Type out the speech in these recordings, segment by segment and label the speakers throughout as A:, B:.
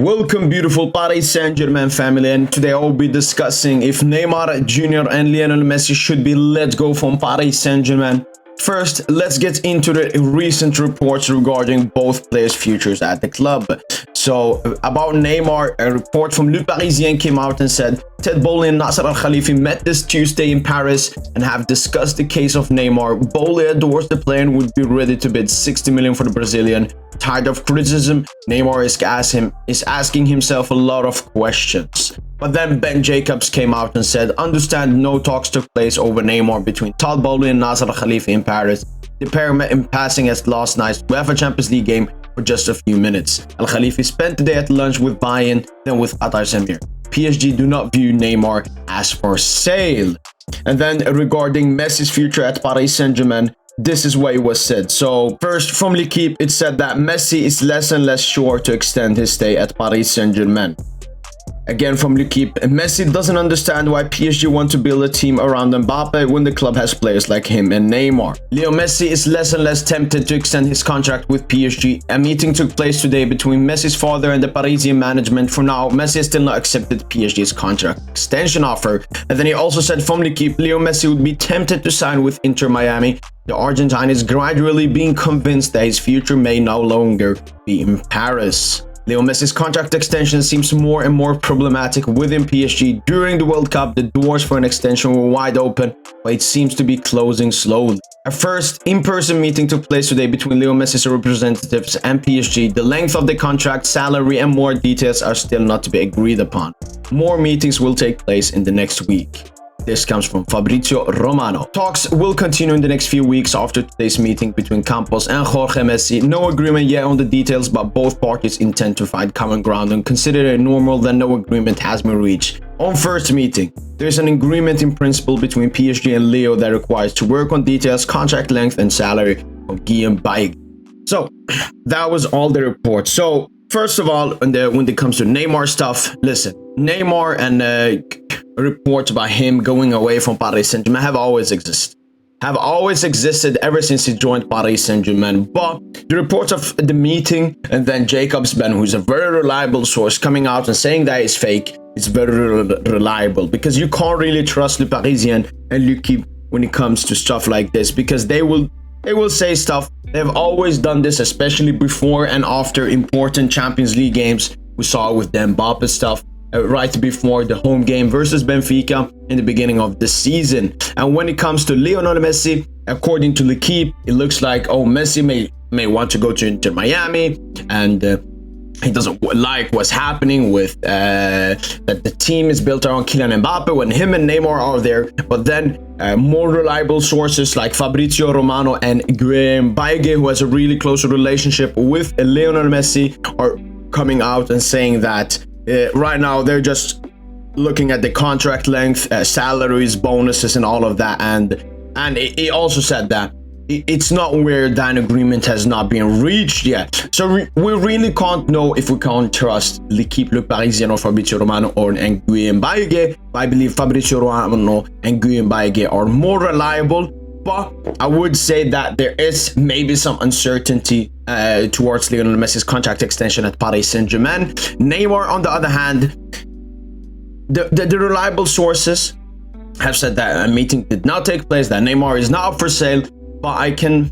A: Welcome beautiful Paris Saint-Germain family, and today I will be discussing if Neymar JR and Lionel Messi should be let go from Paris Saint-Germain. First, let's get into the recent reports regarding both players' futures at the club. So, about Neymar, a report from Le Parisien came out and said Ted Boehly and Nasser Al-Khelaifi met this Tuesday in Paris and have discussed the case of Neymar. Boehly adores the player and would be ready to bid 60 million for the Brazilian. Tired of criticism, Neymar is asking himself a lot of questions. But then Ben Jacobs came out and said, understand no talks took place over Neymar between Todd Boehly and Nasser Al-Khelaifi in Paris. The pair met in passing at last night's UEFA Champions League game for just a few minutes. Al-Khelaifi spent the day at lunch with Bayern, then with Atar Samir. PSG do not view Neymar as for sale. And then regarding Messi's future at Paris Saint-Germain, this is what it was said. So first, from L'Equipe, it said that Messi is less and less sure to extend his stay at Paris Saint-Germain. Again from L'Equipe, Messi doesn't understand why PSG want to build a team around Mbappe when the club has players like him and Neymar. Leo Messi is less and less tempted to extend his contract with PSG. A meeting took place today between Messi's father and the Parisian management. For now, Messi has still not accepted PSG's contract extension offer. And then he also said from L'Equipe, Leo Messi would be tempted to sign with Inter Miami. The Argentine is gradually being convinced that his future may no longer be in Paris. Leo Messi's contract extension seems more and more problematic within PSG. During the World Cup, the doors for an extension were wide open, but it seems to be closing slowly. A first in-person meeting took place today between Leo Messi's representatives and PSG. The length of the contract, salary, and more details are still not to be agreed upon. More meetings will take place in the next week. This comes from Fabrizio Romano. Talks will continue in the next few weeks after today's meeting between Campos and Jorge Messi. No agreement yet on the details, but both parties intend to find common ground and consider it normal that no agreement has been reached. On first meeting, there's an agreement in principle between PSG and Leo that requires to work on details, contract length, and salary of Guillaume Baig. So, that was all the reports. So, first of all, when it comes to Neymar stuff, listen, Neymar and reports about him going away from Paris Saint-Germain have always existed ever since he joined Paris Saint-Germain. But the reports of the meeting and then Jacobs Ben, who's a very reliable source, coming out and saying that it's fake, it's very reliable, because you can't really trust Le Parisien and L'Equipe when it comes to stuff like this, because they will say stuff. They've always done this, especially before and after important Champions League games. We saw it with the Mbappe stuff. Right before the home game versus Benfica in the beginning of the season. And when it comes to Lionel Messi, according to L'Equipe, it looks like Messi may want to go to Inter Miami, and he doesn't like what's happening with that the team is built around Kylian Mbappe when him and Neymar are there. But then more reliable sources like Fabrizio Romano and Guillaume Baig, who has a really close relationship with Lionel Messi, are coming out and saying that right now they're just looking at the contract length, salaries, bonuses, and all of that. And he also said that it's not weird that an agreement has not been reached yet. So we really can't know if we can't trust L'Equipe, Le Parisien, or Fabrizio Romano and Guillaume Baig. I believe Fabrizio Romano and Guillaume Baig are more reliable. But I would say that there is maybe some uncertainty towards Lionel Messi's contract extension at Paris Saint-Germain. Neymar, on the other hand, the reliable sources have said that a meeting did not take place, that Neymar is not up for sale. But I can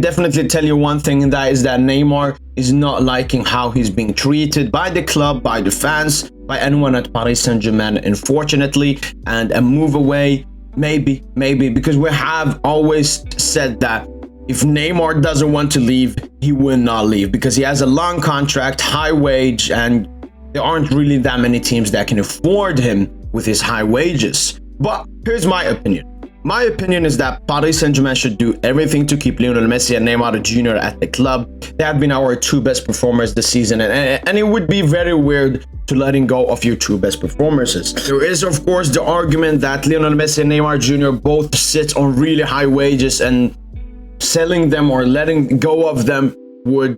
A: definitely tell you one thing, and that is that Neymar is not liking how he's being treated by the club, by the fans, by anyone at Paris Saint-Germain, unfortunately. And a move away, maybe, because we have always said that if Neymar doesn't want to leave, he will not leave, because he has a long contract, high wage, and there aren't really that many teams that can afford him with his high wages. But here's my opinion. My opinion is that Paris Saint-Germain should do everything to keep Lionel Messi and Neymar Jr. at the club. They have been our two best performers this season, and it would be very weird to letting go of your two best performances. There is, of course, the argument that Lionel Messi and Neymar Jr. both sit on really high wages, and selling them or letting go of them would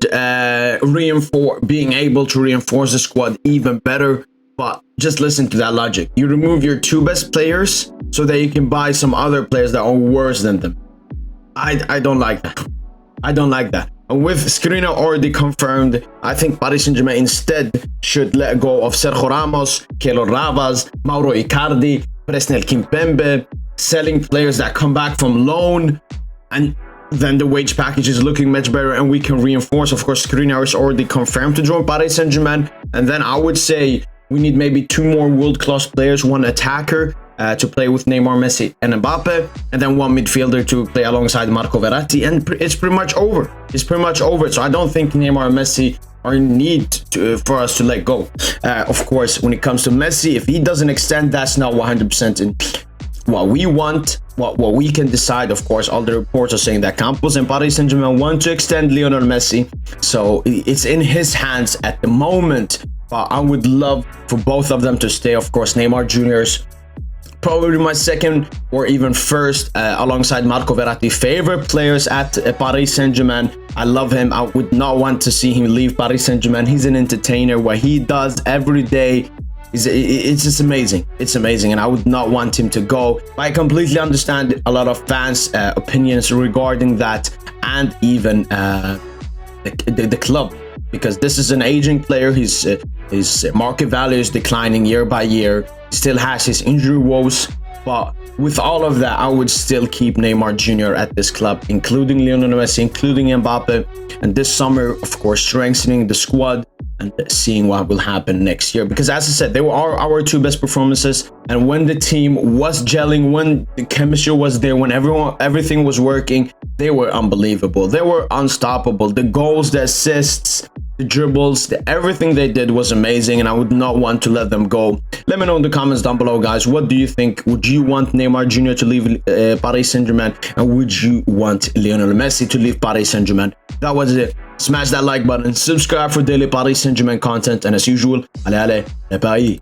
A: being able to reinforce the squad even better. But just listen to that logic. You remove your two best players so that you can buy some other players that are worse than them. I don't like that. I don't like that. And with Skriniar already confirmed, I think Paris Saint-Germain instead should let go of Sergio Ramos, Keylor Navas, Mauro Icardi, Presnel Kimpembe, selling players that come back from loan, and then the wage package is looking much better and we can reinforce. Of course, Skriniar is already confirmed to join Paris Saint-Germain, and then I would say we need maybe 2 more world-class players, 1 attacker to play with Neymar, Messi and Mbappe, and then 1 midfielder to play alongside Marco Verratti, and it's pretty much over. It's pretty much over. So I don't think Neymar and Messi are in need for us to let go. Of course, when it comes to Messi, if he doesn't extend, that's not 100% in what we want, what we can decide. Of course, all the reports are saying that Campos and Paris Saint-Germain want to extend Lionel Messi, so it's in his hands at the moment. But I would love for both of them to stay. Of course, Neymar Jr.'s probably my second or even first, alongside Marco Verratti, favorite players at Paris Saint-Germain. I love him. I would not want to see him leave Paris Saint-Germain. He's an entertainer. What he does every day, it's just amazing. It's amazing, and I would not want him to go. But I completely understand a lot of fans' opinions regarding that, and even the club, because this is an aging player. His market value is declining year by year. He still has his injury woes, but with all of that, I would still keep Neymar Jr. at this club, including Lionel Messi, including Mbappe, and this summer, of course, strengthening the squad and seeing what will happen next year. Because as I said, they were our 2 best performances, and when the team was gelling, when the chemistry was there, when everything was working, they were unbelievable. They were unstoppable. The goals, the assists, the dribbles, everything they did was amazing, and I would not want to let them go. Let me know in the comments down below, guys. What do you think? Would you want Neymar Jr. to leave Paris Saint-Germain, and would you want Lionel Messi to leave Paris Saint-Germain? That was it. Smash that like button, subscribe for daily Paris Saint-Germain content, and as usual, allez, les Paris.